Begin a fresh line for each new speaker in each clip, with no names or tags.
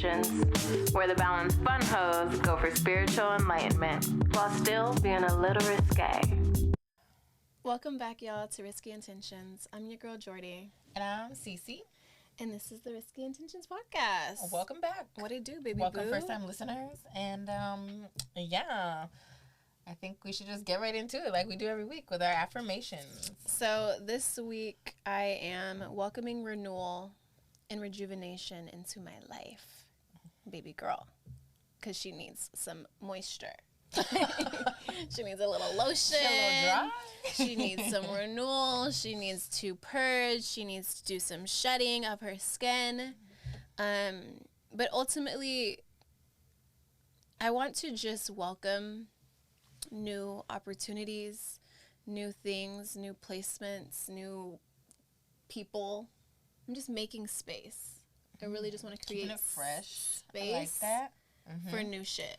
Intentions, where the balanced fun hoes go for spiritual enlightenment while still being a little risque.
Welcome back, y'all, to Risky Intentions. I'm your girl, Jordy.
And I'm Cece.
And this is the Risky Intentions podcast.
Welcome back.
What it do, baby
Welcome
boo?
first-time listeners. And, yeah, I think we should just get right into it like we do every week with our affirmations.
So this week, I am welcoming renewal and rejuvenation into my life, baby girl, because she needs some moisture. She needs a little lotion.
A little dry.
She needs some renewal. She needs to purge. She needs to do some shedding of her skin. But ultimately, I want to just welcome new opportunities, new things, new placements, new people. I'm just making space. I really just want to create
Keeping it fresh.
Space
I like that.
for new shit.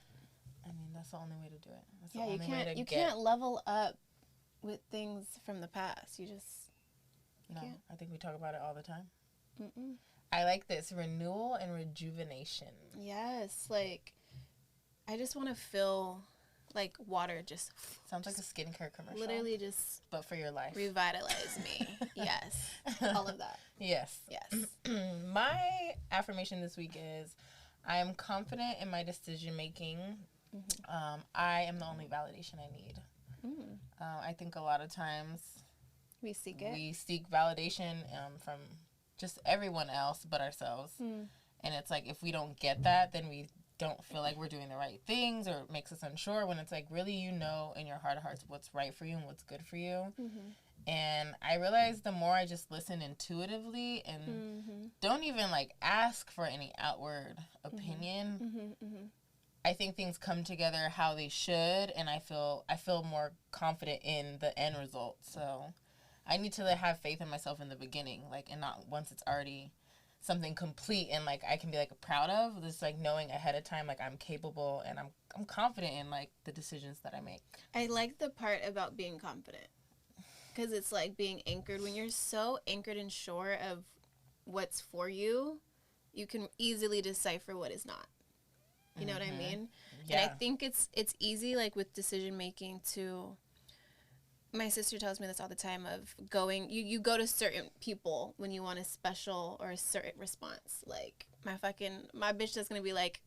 I mean, that's the only way to do it. That's the
Yeah,
only
you can't level up with things from the past. You just can't.
I think we talk about it all the time.
Mm-mm.
I like this renewal and rejuvenation.
Yes, like I just want to feel like water just
Sounds like a skincare commercial.
literally just
but for your life.
revitalize me. Yes, all of that.
Yes.
Yes.
My affirmation this week is I am confident in my decision making. I am the only validation I need. I think a lot of times
We seek it.
we seek validation from just everyone else but ourselves. And it's like if we don't get that, then we don't feel like we're doing the right things, or it makes us unsure, when it's like really in your heart of hearts what's right for you and what's good for you. And I realized the more I just listen intuitively and don't even like ask for any outward opinion, I think things come together how they should, and I feel more confident in the end result. So I need to have faith in myself in the beginning, like, and not once it's already something complete and like I can be like proud of. Just like knowing ahead of time like I'm capable and I'm confident in like the decisions that I make.
I like the part about being confident, because it's like being anchored. When you're so anchored and sure of what's for you, you can easily decipher what is not. You know what I mean?
Yeah.
And I think it's easy, like with decision making, to, my sister tells me this all the time, of going, you go to certain people when you want a special or a certain response. Like my bitch that's gonna be like,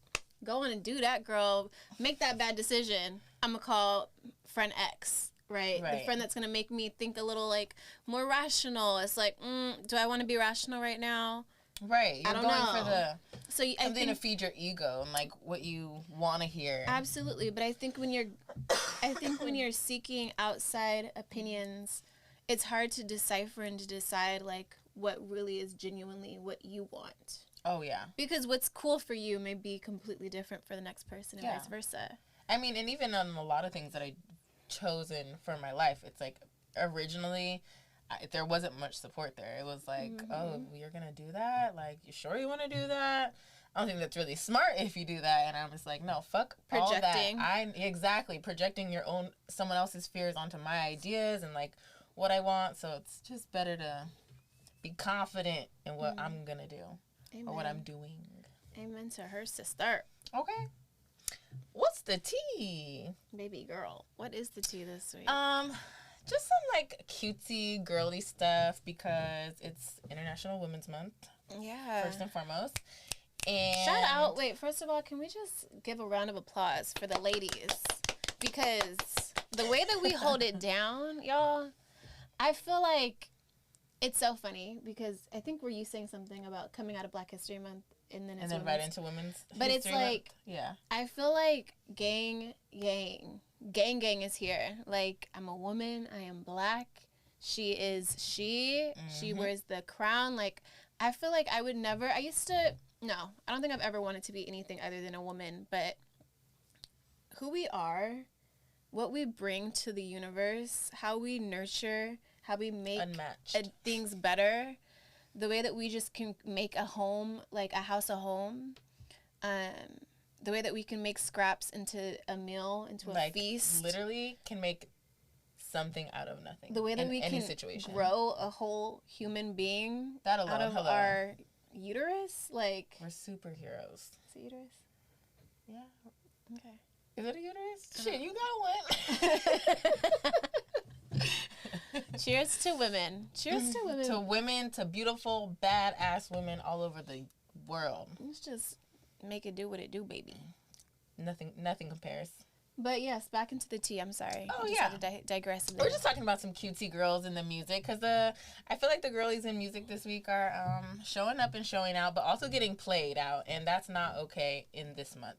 go on and do that, girl. Make that bad decision. I'm gonna call friend X. Right? The friend that's going to make me think a little, like, more rational. It's like, do I want to be rational right now?
Right. You're
going
for the
something
to feed your ego and, like, what you want to hear.
Absolutely. But I think when you're seeking outside opinions, it's hard to decipher and to decide, like, what really is genuinely what you want.
Oh, yeah.
Because what's cool for you may be completely different for the next person, and vice versa.
I mean, and even on a lot of things that I chosen for my life, it's like originally there wasn't much support there. It was like, oh, you're gonna do that? Like, you sure you want to do that? I don't think that's really smart if you do that. And I'm just like, no, fuck
projecting.
All that. Projecting your own, someone else's fears onto my ideas and like what I want. So it's just better to be confident in what I'm gonna do.
Amen.
Or what I'm doing.
Amen to her, sister.
Okay. What's the tea?
Baby girl, what is the tea this week?
Just some like cutesy girly stuff because it's International Women's Month.
Yeah.
First and foremost. And
shout out. Wait, first of all, can we just give a round of applause for the ladies? Because the way that we hold it down, y'all, I feel like it's so funny because I think were you saying something about coming out of Black History Month and then
right into Women's
But
History
it's like,
Month. Yeah.
I feel like gang is here. Like, I'm a woman. I am Black. She is she. She wears the crown. Like, I feel like I would never, I don't think I've ever wanted to be anything other than a woman, but who we are, what we bring to the universe, how we nurture, how we make things better, the way that we just can make a home, like a house a home, the way that we can make scraps into a meal, into a feast.
Literally can make something out of nothing.
The way that we can
situation.
grow a whole human being
that alone,
out of our uterus? Like,
We're superheroes.
is it uterus?
Yeah.
Okay.
Is it a uterus? Shit, you got one.
Cheers to women. Cheers to women.
To women, to beautiful, badass women all over the world.
Let's just make it do what it do, baby.
Nothing compares.
But yes, back into the tea. I'm sorry.
Oh,
I just
yeah.
had to digress a bit.
We're just talking about some cutesy girls in the music because I feel like the girlies in music this week are showing up and showing out, but also getting played out, and that's not okay in this month.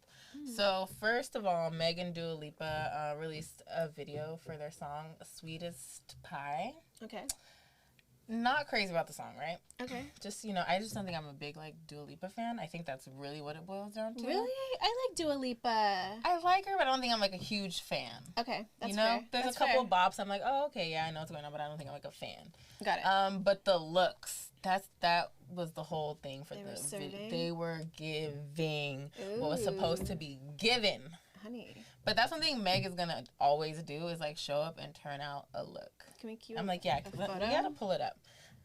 So first of all, Meg and Dua Lipa released a video for their song "Sweetest Pie."
Okay.
Not crazy about the song, right?
Okay.
Just, I just don't think I'm a big, Dua Lipa fan. I think that's really what it boils down to.
Really? I like Dua Lipa.
I like her, but I don't think I'm, a huge fan.
Okay, that's
fair. There's
that's
a couple
fair.
of bops. I'm like, oh, okay, yeah, I know what's going on, but I don't think I'm, a fan.
Got it.
But the looks, that was the whole thing for
They were
the
serving?
video. They were giving what was supposed to be given.
Honey,
But that's one thing Meg is going to always do is, show up and turn out a look.
can we cue
I'm like, yeah, we
photo?
got to pull it up.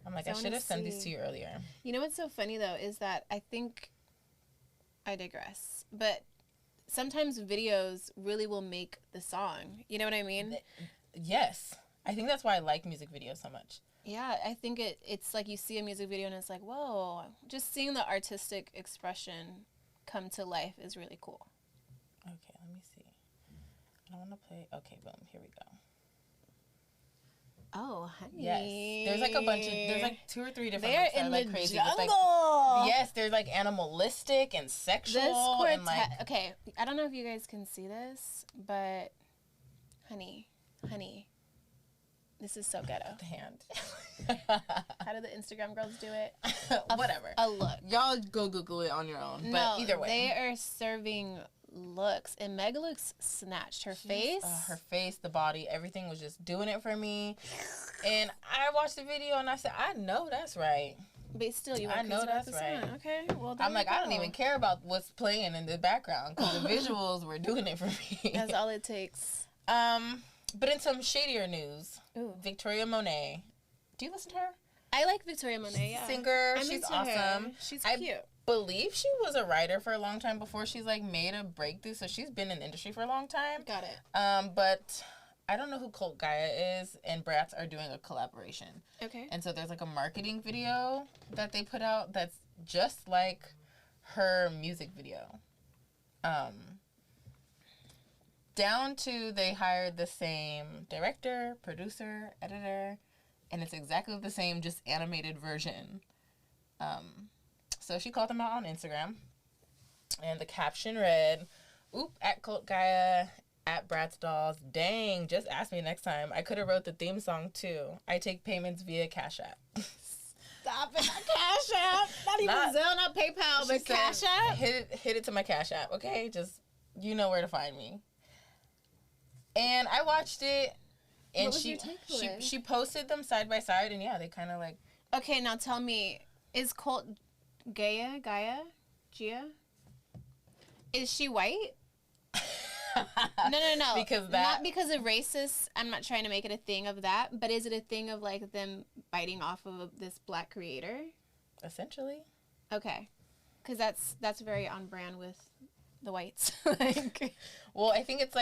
I'm like,
I
I
wanna
should have sent these
see.
to you earlier.
You know what's so funny though is that I think I digress, but sometimes videos really will make the song. You know what I mean?
Yes. I think that's why I like music videos so much.
Yeah, I think it's like you see a music video and it's like, whoa, just seeing the artistic expression come to life is really cool.
Okay, let me see. I want to play. Okay, boom. Here we go.
Oh, honey.
Yes. There's a bunch of, there's 2 or 3 different
They're
looks that
in
are
the
crazy.
jungle.
With, yes, there's animalistic and sexual
This quartet.
and
Okay, I don't know if you guys can see this, but honey, this is so ghetto.
the hand.
How do the Instagram girls do it?
Whatever.
A look.
Y'all go Google it on your own. But
No,
either way.
they are serving looks, and Meg looks snatched. Her face.
Her face, the body, everything was just doing it for me. And I watched the video and I said, I know that's right.
But still, you
I
went
know
crazy about
that's
the
right.
song. Okay, well, there
I'm
you
like, I don't
go.
even care about what's playing in the background because the visuals were doing it for me.
That's all it takes.
But in some shadier news,
Ooh.
Victoria Monet. Do you listen to her?
I like Victoria Monet. Yeah,
Singer.
I'm
She's
into
awesome.
her. She's
I
cute.
believe she was a writer for a long time before she's made a breakthrough. So she's been in the industry for a long time.
Got it.
But I don't know who Colt Gaia is, and Bratz are doing a collaboration.
Okay.
And so there's a marketing video that they put out that's just like her music video. Down to they hired the same director, producer, editor, and it's exactly the same, just animated version. So she called them out on Instagram, and the caption read, "Oop, at Colt Gaia, at Bratz Dolls. Dang, just ask me next time. I could have wrote the theme song too. I take payments via Cash App."
Stop it. Cash App. Not even Zelle, not PayPal,
She
but
said,
Cash App.
Hit it to my Cash App, okay? Just, you know where to find me. And I watched it, and
What was your takeaway?
she posted them side by side, and yeah, they kind of
Okay, now tell me, is Colt Gaia? Gia? Is she white? No.
Because
not because of racist. I'm not trying to make it a thing of that, but is it a thing of them biting off of this black creator?
essentially.
Okay, because that's very on brand with the whites.
Well, I think it's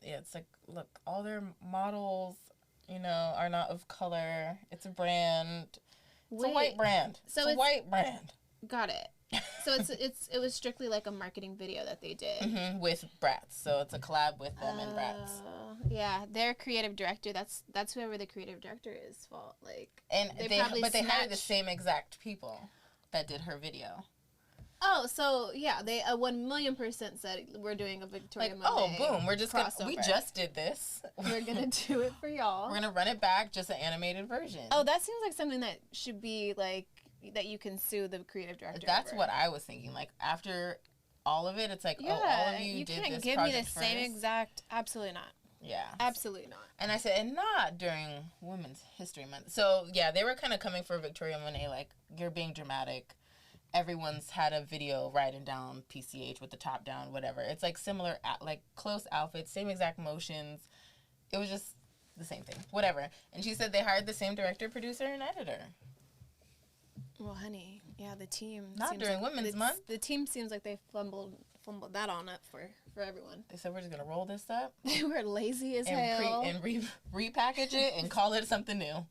it's look, all their models, are not of color. It's a brand. It's a white brand.
So
it's a white brand.
Got it. So it was strictly a marketing video that they did
with Bratz. So it's a collab with them and Bratz.
Yeah, their creative director. That's whoever the creative director is fault.
And they hired the
snatched-
same exact people that did her video.
Oh, so yeah, they 1,000,000% said we're doing a Victoria Monet.
Oh, boom! We
crossover.
just did this.
We're gonna do it for y'all.
We're gonna run it back, just an animated version.
Oh, that seems like something that should be that you can sue the creative director.
That's
over.
what I was thinking. After all of it, it's
Yeah,
all of you did
can't
this
give me the
project
same
first.
exact. Absolutely not.
Yeah.
Absolutely not.
And I said, and not during Women's History Month. So, yeah, they were kind of coming for Victoria Monet, you're being dramatic. Everyone's had a video riding down PCH with the top down, whatever. It's similar, close outfits, same exact motions. It was just the same thing, whatever. And she said they hired the same director, producer, and editor.
Well, honey, Yeah, the team.
Not
seems
during Women's Month.
The team seems like they fumbled that on up for everyone.
They said we're just gonna roll this up.
They were lazy as hell.
And repackage it and call it something new.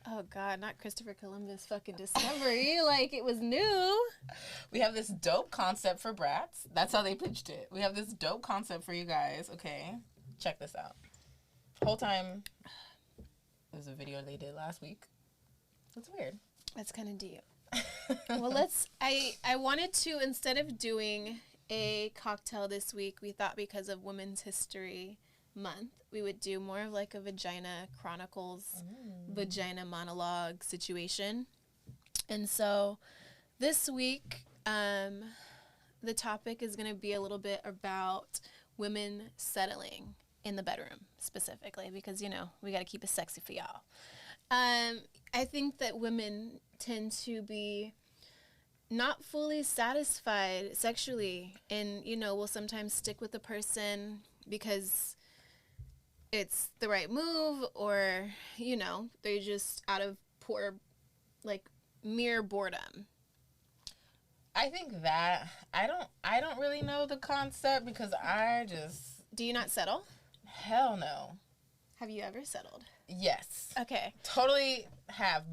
Oh God, not Christopher Columbus fucking discovery. Like it was new.
We have this dope concept for brats. That's how they pitched it. We have this dope concept for you guys. Okay, check this out. Whole time, it was a video they did last week. That's weird.
That's kind of deep. Well, I wanted to, instead of doing a cocktail this week, we thought because of Women's History Month, we would do more of like a Vagina Chronicles, vagina monologue situation. And so this week, the topic is going to be a little bit about women settling in the bedroom specifically because, you know, we got to keep it sexy for y'all. I think that women tend to be not fully satisfied sexually and, you know, will sometimes stick with the person because it's the right move or, you know, they're just out of mere boredom.
I think that I don't really know the concept because
Do you not settle?
Hell no.
Have you ever settled?
Yes.
Okay.
Totally have,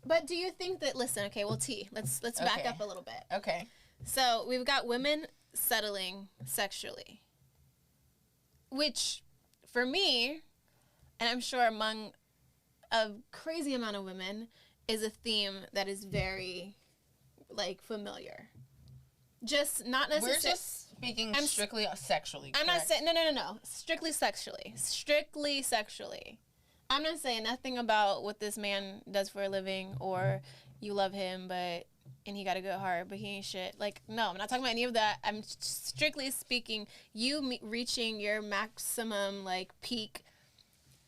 but
do you think that, listen, okay, well, let's back up a little bit.
Okay.
So we've got women settling sexually, which for me, and I'm sure among a crazy amount of women, is a theme that is very, like, familiar. Just not necessarily.
We're just speaking strictly sexually.
I'm not saying, no. Strictly sexually. I'm not saying nothing about what this man does for a living or you love him, and he got to go hard, but he ain't shit. Like, no, I'm not talking about any of that. I'm strictly speaking you reaching your maximum, like, peak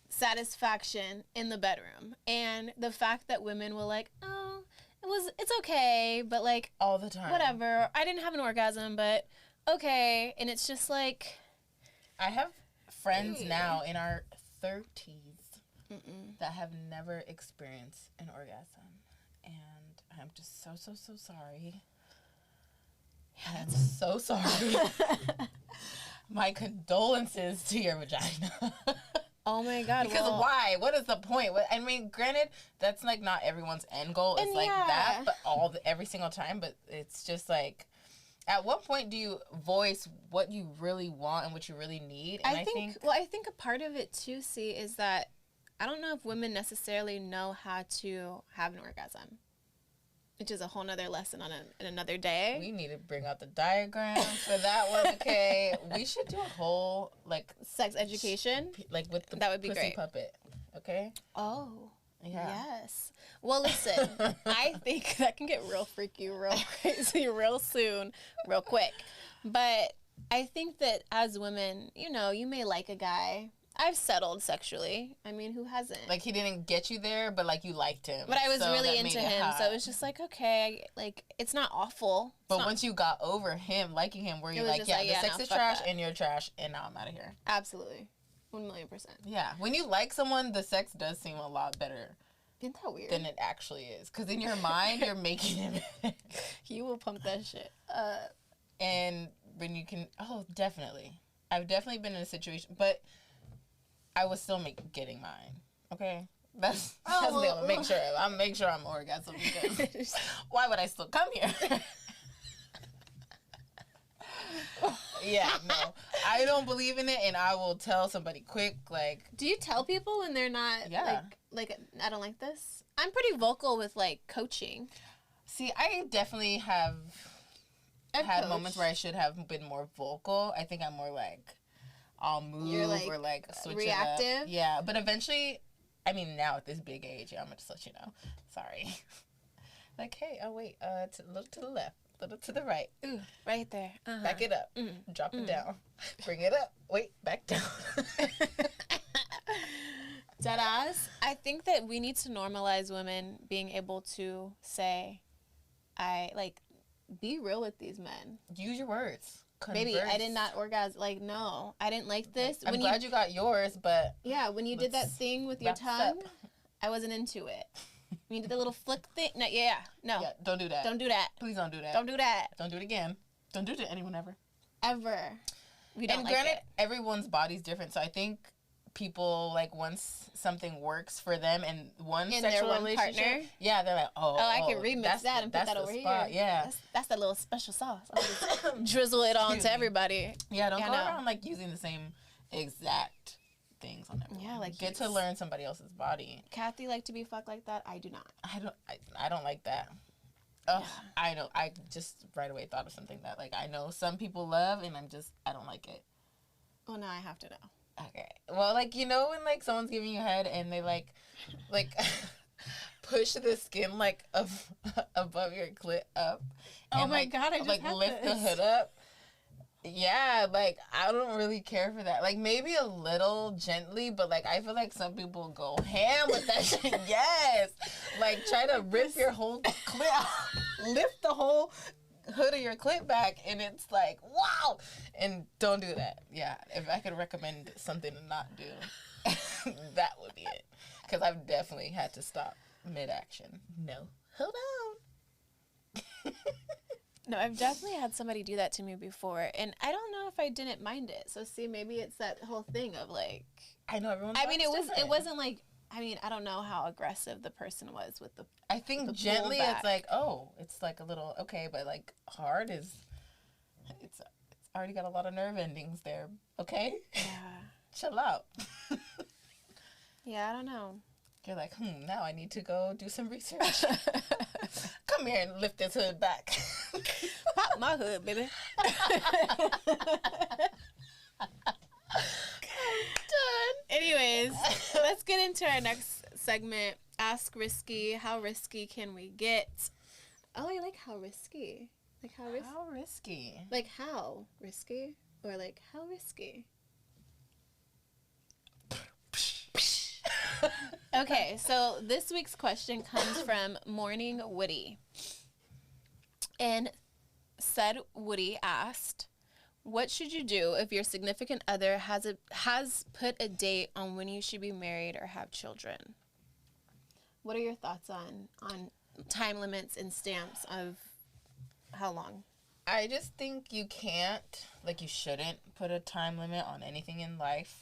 satisfaction in the bedroom. And the fact that women will like, oh, it's okay, but like
all the time.
Whatever. I didn't have an orgasm, but okay. And it's just like
I have friends now in our 30s that have never experienced an orgasm. And I'm just so sorry. Yeah, I'm so sorry. My condolences to your vagina.
Oh my God.
Because why? What is the point? I mean, granted, that's like not everyone's end goal. It's like that, but every single time. But it's just like, at what point do you voice what you really want and what you really need? And I think
a part of it too, C, is that I don't know if women necessarily know how to have an orgasm, which is a whole nother lesson in another day.
We need to bring out the diagram for that one, okay? We should do a whole, like...
sex education?
Like, with the
that would be
pussy
great.
Puppet, okay?
Oh,
yeah.
Yes. Well, listen, I think that can get real freaky, real crazy, real soon, real quick. But I think that as women, you know, you may like a guy... I've settled sexually. I mean, who hasn't?
Like, he didn't get you there, but, like, you liked him.
But I was really into him, so it was just like, okay, like, it's not awful.
But once you got over him, liking him, where you're like, the sex is trash, and you're trash, and now I'm out of here.
Absolutely. 1,000,000%.
Yeah. When you like someone, the sex does seem a lot better.
Isn't that weird?
Than it actually is. Because in your mind, you're making him.
You will pump that shit.
And when you can... Oh, definitely. I've definitely been in a situation, but... I was still getting mine. Okay, that's the deal. Make sure I'm orgasm because why would I still come here? Yeah, no, I don't believe in it, and I will tell somebody quick. Like,
do you tell people when they're not?
Yeah.
Like I don't like this. I'm pretty vocal with like coaching.
See, I definitely have had moments where I should have been more vocal. I think I'm more like. I'll move or like switch
reactive.
It up. Yeah, but eventually, I mean, now at this big age, I'm gonna just let you know. Sorry. Like, hey, oh wait, a little to the left, a little to the right.
Ooh, right there. Uh-huh.
Back it up. Drop it down. Bring it up. Wait, back down.
Deadass. I think that we need to normalize women being able to say, be real with these men.
Use your words.
Baby, I did not orgasm. Like, no, I didn't like this.
I'm glad you got yours, but...
Yeah, when you did that thing with your tongue, I wasn't into it. When you do the little flick thing. No, no.
Yeah, don't do that.
Don't do that.
Please don't do that.
Don't do that.
Don't do it again. Don't do it to anyone ever.
Ever. We don't
and
like
granted,
it.
everyone's body's different, so I think people, like, once something works for them and one
In
sexual
their one
relationship,
partner?
yeah, they're like,
I can remix that and put that over
spot.
here.
Yeah.
That's that little special sauce. I'll just drizzle it on to everybody.
Yeah, don't
Yeah,
go
no.
around, like, using the same exact things on everyone.
Yeah, like,
get to learn somebody else's body.
Kathy like to be fucked like that. I do not.
I don't like that. Oh, yeah. I know. I just right away thought of something that, like, I know some people love, and I don't like it.
Well, now I have to know.
Okay. Well, like, you know when, like, someone's giving you head and they, like push the skin, like, above your clit up.
Oh,
and,
my
like,
God, I just had
lift
this.
the hood up. Yeah, like, I don't really care for that. Like, maybe a little gently, but, like, I feel like some people go ham with that shit. Yes. Like, try to rip your whole clit out. Lift the whole hood of your clit back, and it's like, wow. And don't do that. Yeah, if I could recommend something to not do, that would be it. Because I've definitely had to stop mid-action. No, hold on.
No, I've definitely had somebody do that to me before, and I don't know if I didn't mind it. So see, maybe it's that whole thing of, like,
I know everyone's
I mean,
body's different.
it wasn't like, I mean, I don't know how aggressive the person was with the.
I think
the
gently
pullback.
it's like, oh, it's like a little, okay, but like hard is, it's already got a lot of nerve endings there, okay?
Yeah.
Chill out.
Yeah, I don't know.
You're like, now I need to go do some research. Come here and lift this hood back.
Pop my hood, baby.
Done.
Anyways, let's get into our next segment. Ask Risky. How risky can we get? Oh, I like how risky. Like how risky.
How risky?
Like how risky? Or like how risky? Okay, so this week's question comes from Morning Woody. And said Woody asked, what should you do if your significant other has put a date on when you should be married or have children? What are your thoughts on time limits and stamps of how long?
I just think you can't, like, you shouldn't put a time limit on anything in life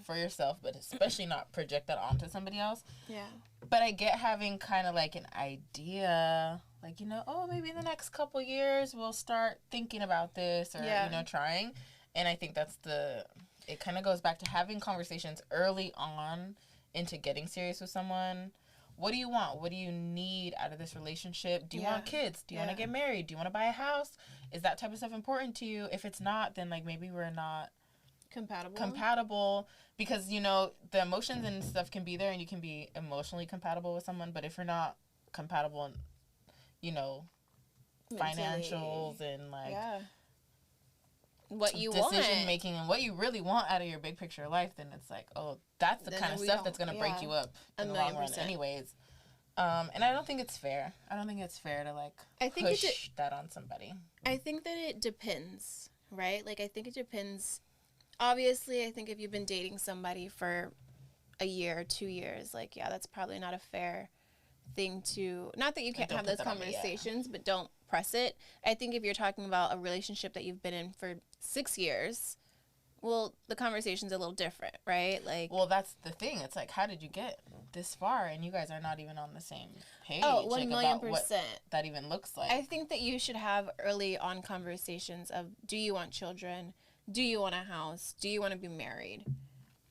for yourself, but especially not project that onto somebody else.
Yeah.
But I get having kind of like an idea, like, you know, oh, maybe in the next couple years we'll start thinking about this or, you know, trying. And I think it kind of goes back to having conversations early on into getting serious with someone. What do you want? What do you need out of this relationship? Do you want kids? Do you want to get married? Do you want to buy a house? Is that type of stuff important to you? If it's not, then, like, maybe we're not compatible, because, you know, the emotions and stuff can be there and you can be emotionally compatible with someone, but if you're not compatible in, you know, financials and, like,
what you
decision making and what you really want out of your big picture life, then it's like, oh, that's the kind of stuff that's going to break you up in the long run anyways. And I don't think it's fair. I don't think it's fair to, like, push that on somebody.
I think that it depends, right? Like, I think it depends. Obviously, I think if you've been dating somebody for a year or 2 years, like, yeah, that's probably not a fair thing to, not that you can't have those conversations, but don't press it. I think if you're talking about a relationship that you've been in for 6 years, well, the conversation's a little different, right? Like,
well, that's the thing. It's like, how did you get this far and you guys are not even on the same page?
Oh, 1,000,000%.
About what that even looks like.
I think that you should have early on conversations of, do you want children? Do you want a house? Do you want to be married?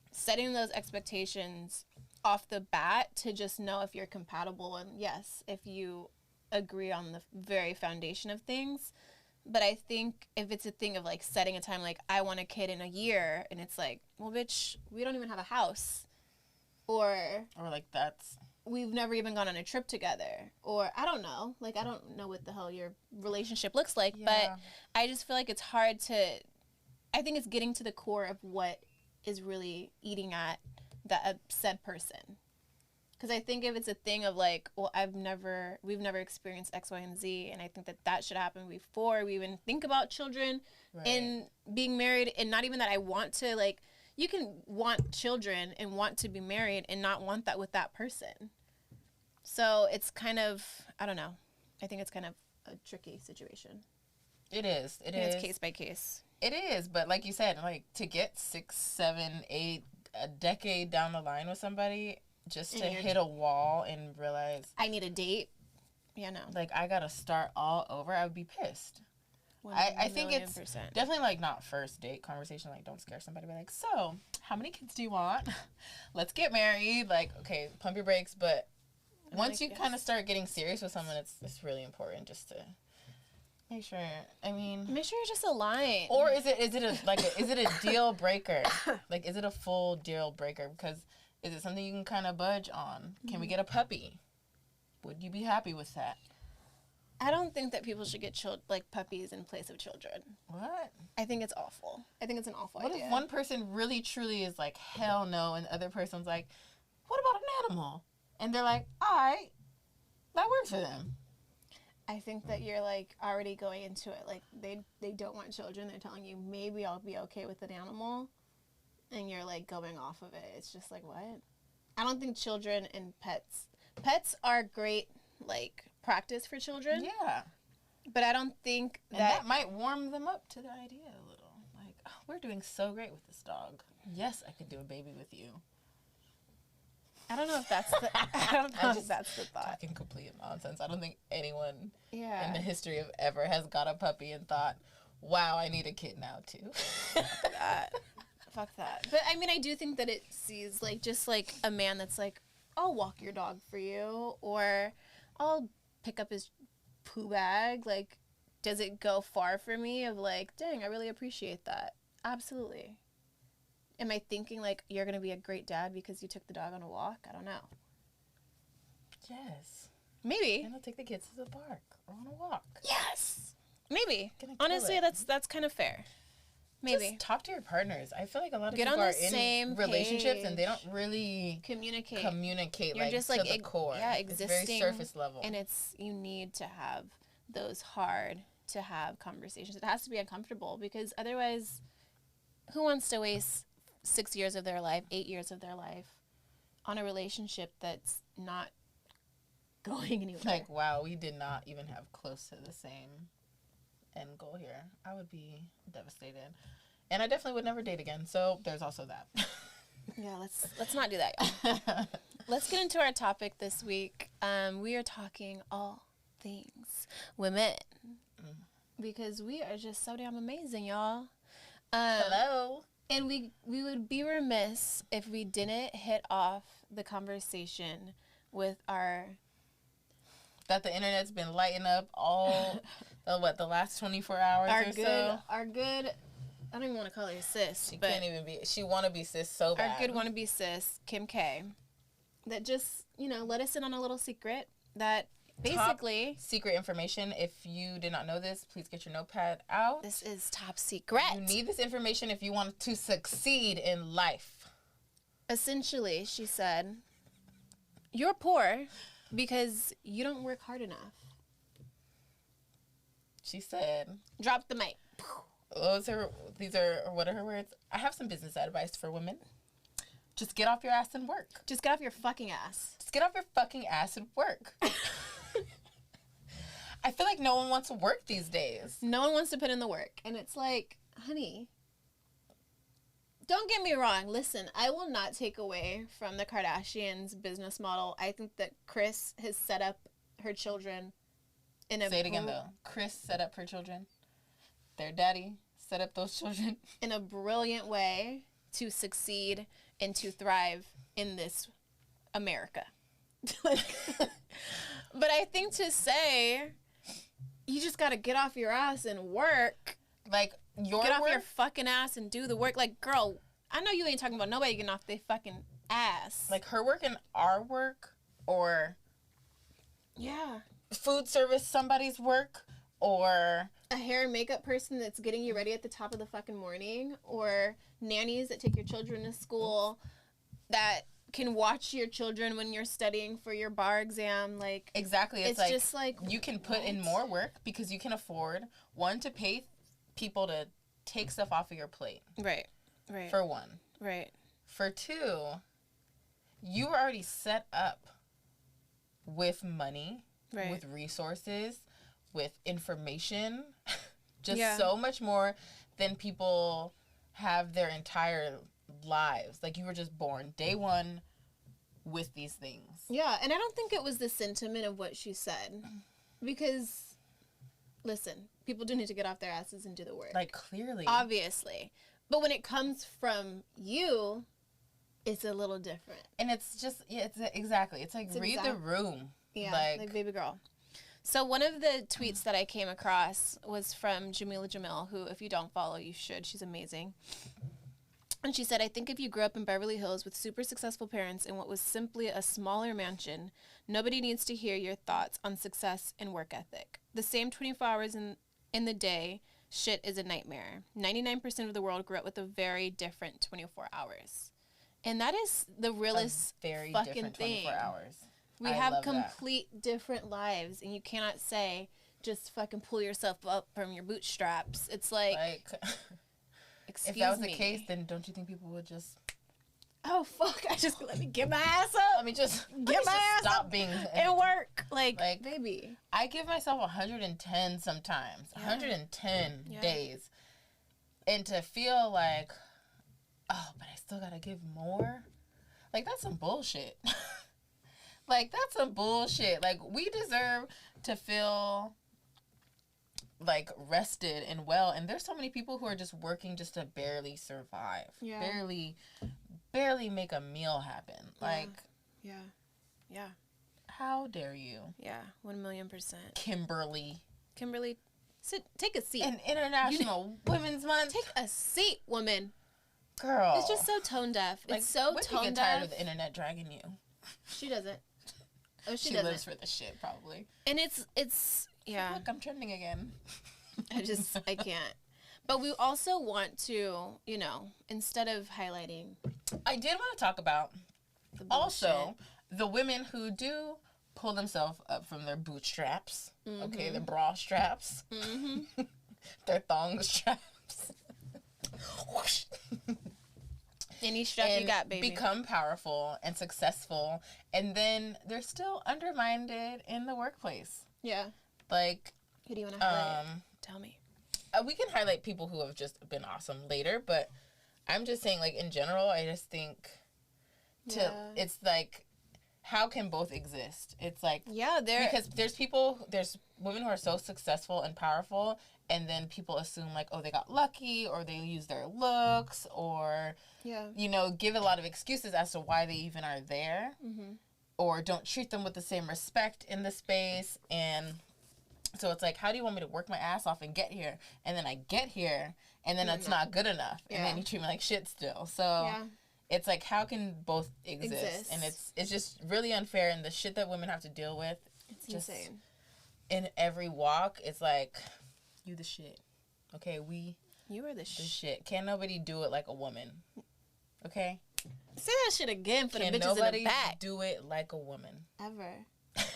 Setting those expectations off the bat to just know if you're compatible, and yes, if you agree on the very foundation of things. But I think if it's a thing of, like, setting a time, like, I want a kid in a year, and it's like, well, bitch, we don't even have a house. Or
like,
we've never even gone on a trip together. Or I don't know. Like, I don't know what the hell your relationship looks like. Yeah. But I just feel like it's hard to, I think it's getting to the core of what is really eating at that said person. Because I think if it's a thing of, like, well, we've never experienced X, Y, and Z, and I think that should happen before we even think about children and being married, and not even that I want to, like, you can want children and want to be married and not want that with that person. So it's kind of, I don't know. I think it's kind of a tricky situation.
It is. It
And
is.
it's case by case.
It is, but like you said, like to get 6, 7, 8, a decade down the line with somebody, just to hit a wall and realize
I need a date. Yeah, no.
like I gotta start all over, I would be pissed. I think it's definitely like not first date conversation. Like, don't scare somebody. Be like, so how many kids do you want? Let's get married. Like, okay, pump your brakes. But once you kind of start getting serious with someone, it's really important just to make sure. I mean,
make sure you're just aligned.
Or is it a deal breaker? Like, is it a full deal breaker? Because is it something you can kind of budge on? Can we get a puppy? Would you be happy with that?
I don't think that people should get puppies in place of children.
What?
I think it's awful. I think it's an awful idea.
What if one person really truly is like, hell no, and the other person's like, what about an animal? And they're like, all right, that works for them.
I think that you're like already going into it like they don't want children. They're telling you maybe I'll be okay with an animal, and you're like going off of it. It's just like, what? I don't think children and pets are great like practice for children.
Yeah.
But I don't think
that might warm them up to the idea a little. Like, oh, we're doing so great with this dog. Yes, I could do a baby with you.
I don't know if that's the I don't know if that's the thought.
Talking complete nonsense. I don't think anyone in the history of ever has got a puppy and thought, wow, I need a kid now too.
Fuck that. But I mean, I do think that it sees like just like a man that's like, I'll walk your dog for you, or I'll pick up his poo bag. Like, does it go far for me of like, dang, I really appreciate that? Absolutely. Am I thinking like you're going to be a great dad because you took the dog on a walk? I don't know.
Yes.
Maybe.
And I'll take the kids to the park or on a walk.
Yes. Maybe. Honestly, that's kind of fair. Maybe.
Just talk to your partners. I feel like a lot of
Get
people
on
are
the
in
same
relationships
page.
And they don't really
communicate
You're just like to the core.
Yeah, existing.
It's very surface level.
And you need to have those hard to have conversations. It has to be uncomfortable because otherwise, who wants to waste 6 years of their life, 8 years of their life on a relationship that's not going anywhere?
Like, wow, we did not even have close to the same end goal here. I would be devastated. And I definitely would never date again. So there's also that.
Yeah, let's not do that, y'all. Let's get into our topic this week. We are talking all things women. Because we are just so damn amazing, y'all.
Hello.
And we would be remiss if we didn't hit off the conversation with our...
That the internet's been lighting up all, the last 24 hours so?
Our good, I don't even want to call her sis.
She can't even be, she want to be sis so bad.
Our good wannabe sis, Kim K, that just, let us in on a little secret that basically...
Top secret information. If you did not know this, please get your notepad out.
This is top secret.
You need this information if you want to succeed in life.
Essentially, she said, you're poor because you don't work hard enough.
She said...
Drop the mic.
What are her words? I have some business advice for women. Just get off your ass and work.
Just get off your fucking ass.
Just get off your fucking ass and work. I feel like no one wants to work these days.
No one wants to put in the work. And it's like, honey, don't get me wrong. Listen, I will not take away from the Kardashians' business model. I think that Kris has set up her children in a...
Say it again, though. Kris set up her children. Their daddy set up those children.
In a brilliant way to succeed and to thrive in this America. But I think to say... You just got to get off your ass and work.
Like,
get off your fucking ass and do the work. Like, girl, I know you ain't talking about nobody getting off their fucking ass.
Like, her work and our work, or...
Yeah.
Food service somebody's work, or...
A hair and makeup person that's getting you ready at the top of the fucking morning, or nannies that take your children to school, that... can watch your children when you're studying for your bar exam. Like,
exactly. It's like,
just like,
you can put in more work because you can afford, one, to pay people to take stuff off of your plate.
Right.
For one.
Right.
For two, you were already set up with money,
Right.
with resources, with information, just
Yeah.
so much more than people have their entire lives. Like, you were just born day one with these things.
Yeah, and I don't think it was the sentiment of what she said. Because, listen, people do need to get off their asses and do the work.
Like, clearly.
Obviously. But when it comes from you, it's a little different.
And it's just, yeah, it's exactly. It's like, read the room.
Yeah,
like
baby girl. So one of the tweets that I came across was from Jamila Jamil, who, if you don't follow, you should. She's amazing. And she said, I think if you grew up in Beverly Hills with super successful parents in what was simply a smaller mansion, nobody needs to hear your thoughts on success and work ethic. The same 24 hours in the day, shit is a nightmare. 99% of the world grew up with a very different 24 hours. And that is the realest
very
fucking
different
thing.
24 hours.
We have complete different lives, and you cannot say, just fucking pull yourself up from your bootstraps. It's like excuse
if that was
me.
the case, then don't you think people would just...
Oh, fuck, let me get my ass up.
Let me just
stop
being...
and work. Like,
baby. I give myself 110 sometimes. Yeah. 110 days. And to feel like, oh, but I still gotta give more? Like, that's some bullshit. Like, that's some bullshit. Like, we deserve to feel, like, rested and well. And there's so many people who are just working just to barely survive.
Yeah.
Barely make a meal happen.
Yeah.
Like...
Yeah.
How dare you?
Yeah, 1,000,000%.
Kimberly,
take a seat.
And International Women's Month.
Take a seat, woman.
Girl.
It's just so tone deaf.
Like,
it's so tone deaf.
Get tired of the internet dragging you.
She doesn't. Oh, she
lives for the shit, probably.
And it's yeah.
Look, I'm trending again.
I can't. But we also want to, instead of highlighting.
I did want to talk about also the women who do pull themselves up from their bootstraps. Mm-hmm. Okay, their bra straps. Mm-hmm. Their thong straps. Whoosh.
Any strap you got, baby.
Become powerful and successful, and then they're still undermined in the workplace.
Yeah.
Like,
who do you want to highlight? Tell me.
We can highlight people who have just been awesome later, but I'm just saying, like, in general, I just think it's like, how can both exist? It's like, because there's women who are so successful and powerful, and then people assume, like, oh, they got lucky, or they use their looks, or, give a lot of excuses as to why they even are there, or don't treat them with the same respect in the space. And so it's like, how do you want me to work my ass off and get here? And then I get here, and then it's not good enough. Yeah. And then you treat me like shit still. So it's like, how can both exist? And it's just really unfair. And the shit that women have to deal with,
it's just insane.
In every walk, it's like, you the shit. Okay,
you are the
shit. Can't nobody do it like a woman. Okay?
Say that shit again for the bitches in the back.
Do it like a woman.
Ever.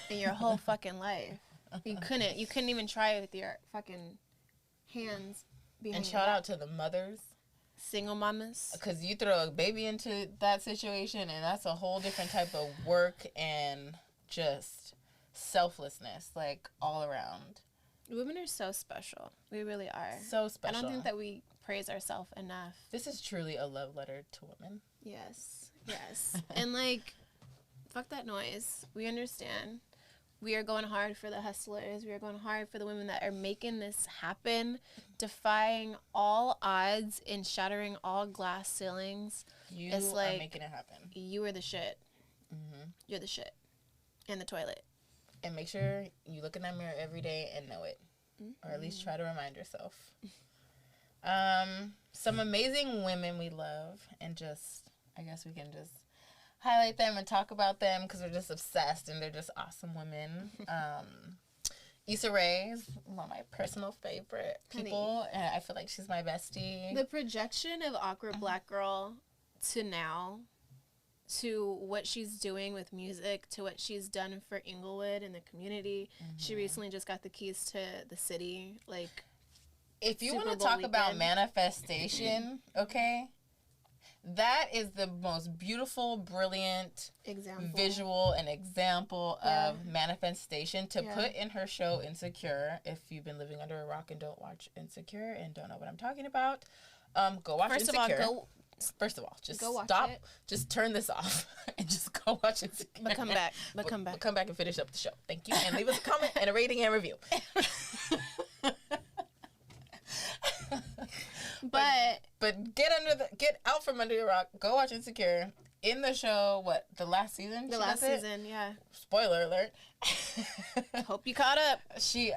In your whole fucking life. You couldn't even try it with your fucking hands behind.
And shout out to the mothers.
Single mamas.
Because you throw a baby into that situation, and that's a whole different type of work and just selflessness, like, all around.
Women are so special. We really are.
So special.
I don't think that we praise ourselves enough.
This is truly a love letter to women.
Yes. And, like, fuck that noise. We understand. We are going hard for the hustlers. We are going hard for the women that are making this happen, defying all odds and shattering all glass ceilings.
You are making it happen.
You are the shit. Mm-hmm. You're the shit. In the toilet.
And make sure you look in that mirror every day and know it. Mm-hmm. Or at least try to remind yourself. Some amazing women we love. And just, I guess we can just highlight them and talk about them because we're just obsessed and they're just awesome women. Issa Rae is one of my personal favorite people, and I feel like she's my bestie.
The projection of awkward black girl to now, to what she's doing with music, to what she's done for Inglewood and the community. She recently just got the keys to the city. Like,
if you want to talk about manifestation, okay, that is the most beautiful, brilliant visual and example of manifestation to put in her show Insecure. If you've been living under a rock and don't watch Insecure and don't know what I'm talking about, go watch Insecure. First of all, just
go watch
stop.
it.
Just turn this off and just go watch Insecure.
But come back. Come back
and finish up the show. Thank you. And leave us a comment and a rating and review. But get out from under your rock. Go watch Insecure. In the show, the last season?
The last season, yeah.
Spoiler alert.
Hope you caught up.
She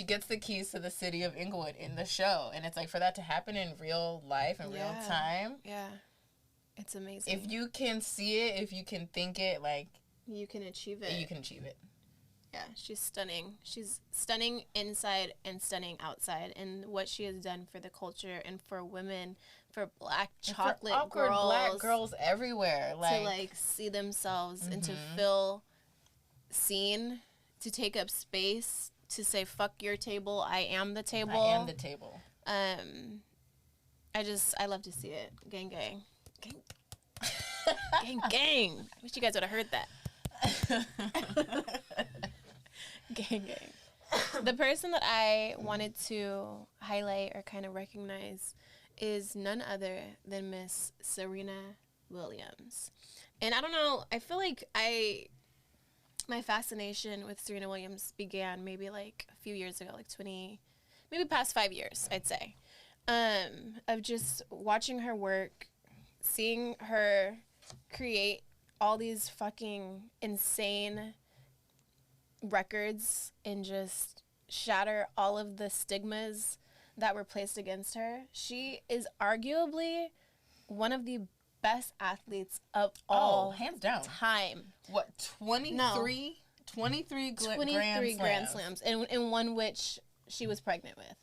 gets the keys to the city of Inglewood in the show, and it's like for that to happen in real life in real time.
Yeah, it's amazing.
If you can see it, if you can think it, like
you can achieve it.
You can achieve it.
Yeah, she's stunning. She's stunning inside and stunning outside, and what she has done for the culture and for women, for black chocolate
for awkward
girls,
black girls everywhere,
to see themselves and to feel seen, to take up space, to say fuck your table, I am the table.
I am the table.
I love to see it. Gang gang. Gang gang. I wish you guys would have heard that. Gang gang. The person that I wanted to highlight or kind of recognize is none other than Miss Serena Williams. And I don't know, I feel like my fascination with Serena Williams began maybe like a few years ago, like maybe past 5 years, I'd say, of just watching her work, seeing her create all these fucking insane records and just shatter all of the stigmas that were placed against her. She is arguably one of the best athletes of all
hands down
time.
What, 23 grand slams
in one which she was pregnant with.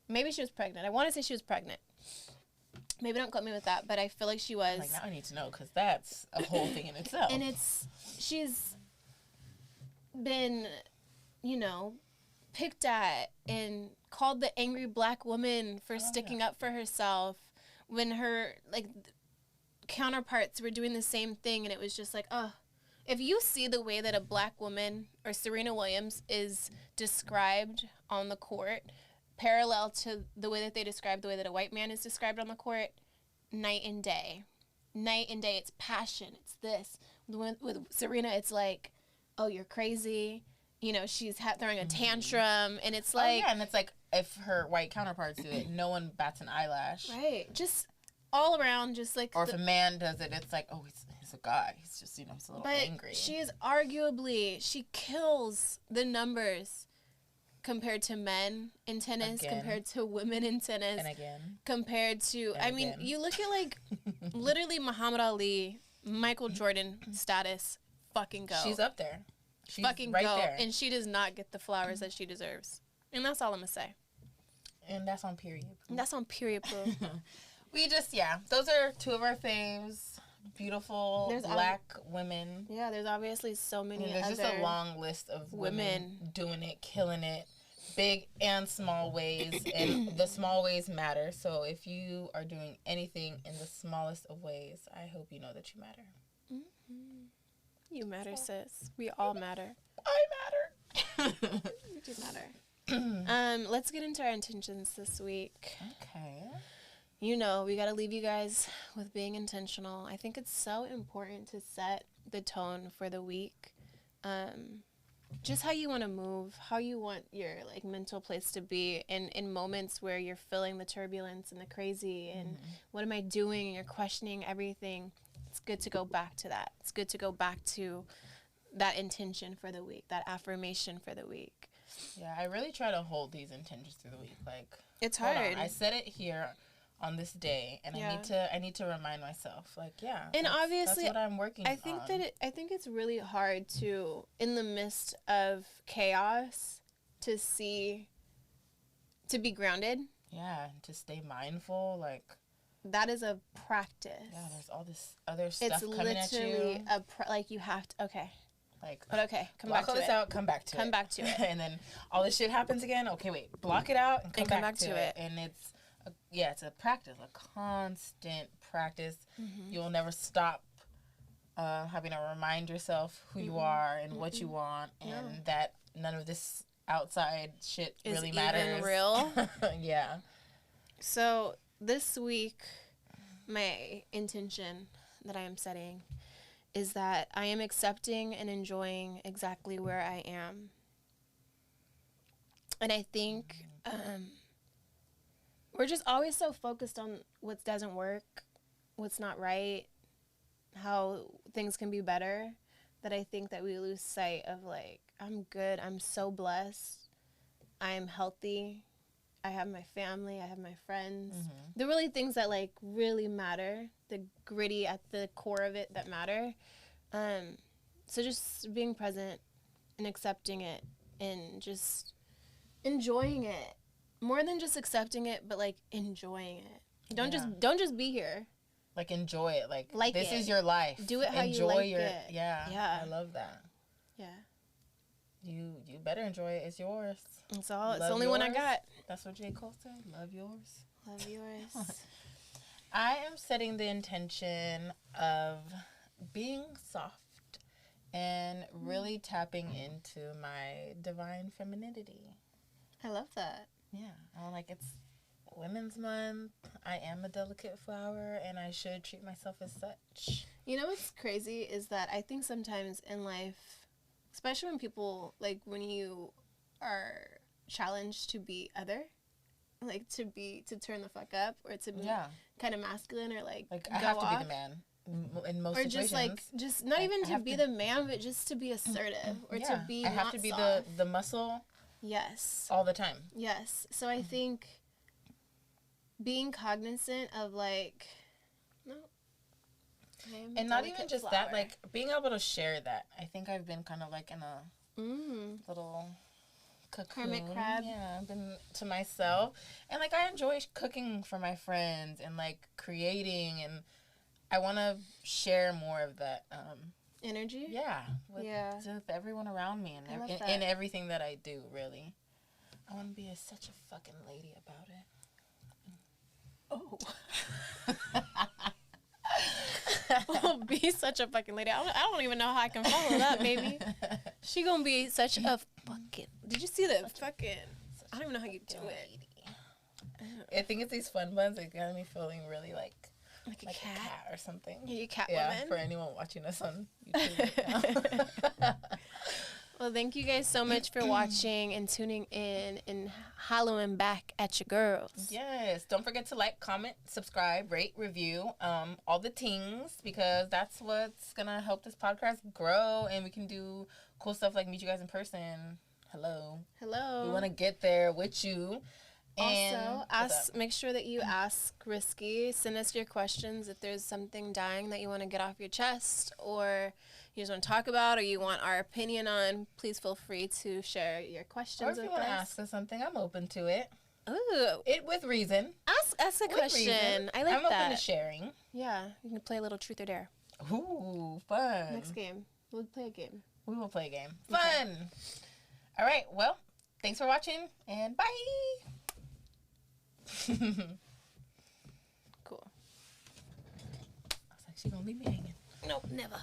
Maybe she was pregnant. I want to say she was pregnant. Maybe don't quote me with that, but I feel like she was.
Like, now I need to know, because that's a whole thing in itself.
And she's been, picked at and called the angry black woman for sticking up for herself when her, counterparts were doing the same thing, and it was just like, if you see the way that a black woman or Serena Williams is described on the court, parallel to the way that they describe the way that a white man is described on the court, night and day. Night and day. It's passion. It's this. With Serena, it's like, oh, you're crazy. She's throwing a tantrum, and it's like...
and it's like, if her white counterparts do it, no one bats an eyelash.
Right. Just all around, just like...
Or if a man does it, it's like, oh, he's a guy. He's just, he's a little angry.
But she kills the numbers compared to men in tennis, compared to women in tennis.
And again.
Compared to... you look at, literally Muhammad Ali, Michael Jordan status, fucking go.
She's up there. She's
fucking
right
go.
there.
And she does not get the flowers that she deserves. And that's all I'm going to say.
And that's on period.
That's on period, boo.
Those are two of our faves. Beautiful black women.
Yeah, there's obviously so many
there's just a long list of women doing it, killing it, big and small ways, and the small ways matter. So if you are doing anything in the smallest of ways, I hope you know that you matter.
Mm-hmm. You matter, sis. We all matter.
I matter.
You do matter. Let's get into our intentions this week.
Okay.
We got to leave you guys with being intentional. I think it's so important to set the tone for the week. Just how you want to move, how you want your mental place to be in moments where you're feeling the turbulence and the crazy and what am I doing, and you're questioning everything. It's good to go back to that. It's good to go back to that intention for the week, that affirmation for the week.
Yeah, I really try to hold these intentions through the week.
It's hard.
I said it here on this day, and I need to remind myself,
and obviously
that's what I'm working
I think on. I think it's really hard to, in the midst of chaos, to be grounded.
Yeah, to stay mindful,
that is a practice.
Yeah, there's all this other stuff coming at you.
It's literally you have to, okay. But okay, come
back to it. Block all this out, come back to it.
And
then all this shit happens again. Okay, wait, block it out and come back to it. And it's it's a practice, a constant practice. You'll never stop having to remind yourself who you are and what you want, and that none of this outside shit
Is
really matters.
even real.
Yeah.
So this week, my intention that I am setting is that I am accepting and enjoying exactly where I am. And I think we're just always so focused on what doesn't work, what's not right, how things can be better, that I think that we lose sight of, like, I'm good, I'm so blessed, I'm healthy, I have my family, I have my friends. The really things that, like, really matter, the gritty at the core of it that matter. So just being present and accepting it and just enjoying it. More than just accepting it, but, like, enjoying it. Don't just be here.
Like, enjoy it. Like this
it.
is your life.
Do it how
enjoy
you like
your,
it.
Yeah. I love that.
Yeah.
You better enjoy it. It's yours.
It's all. It's
Love
the only one I
yours.
got.
That's what J. Cole said. Love yours.
Love yours.
I am setting the intention of being soft and really tapping into my divine femininity.
I love that.
Yeah. I like it's Women's Month. I am a delicate flower, and I should treat myself as such.
You know what's crazy is that I think sometimes in life, especially when people, like, when you are challenged to be other, like, to turn the fuck up, or to be kind of masculine, or, like
I have to be the man in most
or
situations.
just not even to be the man, but just to be assertive, or to be
I have to be
soft.
the muscle.
Yes.
All the time.
Yes. So I think being cognizant of, like, no.
And not even just that, like, being able to share that. I think I've been kind of like in a little cocoon.
Hermit crab.
Yeah, I've been to myself. And, like, I enjoy cooking for my friends and, like, creating. And I want to share more of that.
Energy?
Yeah. With everyone around me and in everything that I do, really. I want to be such a fucking lady about it.
Oh. Oh, be such a fucking lady. I don't even know how I can follow that, baby. She gonna be such a fucking... Did you see the fucking... I don't even know how you do it.
I think it's these fun buns that got me feeling really like
a cat
or something.
You cat
woman? For anyone watching us on YouTube right now.
Well, thank you guys so much for watching and tuning in and hollowing back at your girls.
Yes. Don't forget to like, comment, subscribe, rate, review, all the things, because that's what's going to help this podcast grow, and we can do cool stuff like meet you guys in person. Hello. We want to get there with you. And
also, make sure that you ask Risky. Send us your questions if there's something dying that you want to get off your chest, or you just want to talk about, or you want our opinion on. Please feel free to share your questions with us.
Or if you want to ask us something, I'm open to it.
Ooh.
With reason.
Ask a question.
Reason.
I like
I'm
that.
I'm open to sharing.
Yeah, you can play a little truth or dare.
Ooh, fun.
Next game. We'll play a game.
We will play a game. Fun. Okay. All right, well, thanks for watching, and bye.
Cool.
I was like, she gonna leave me hanging.
Nope, never.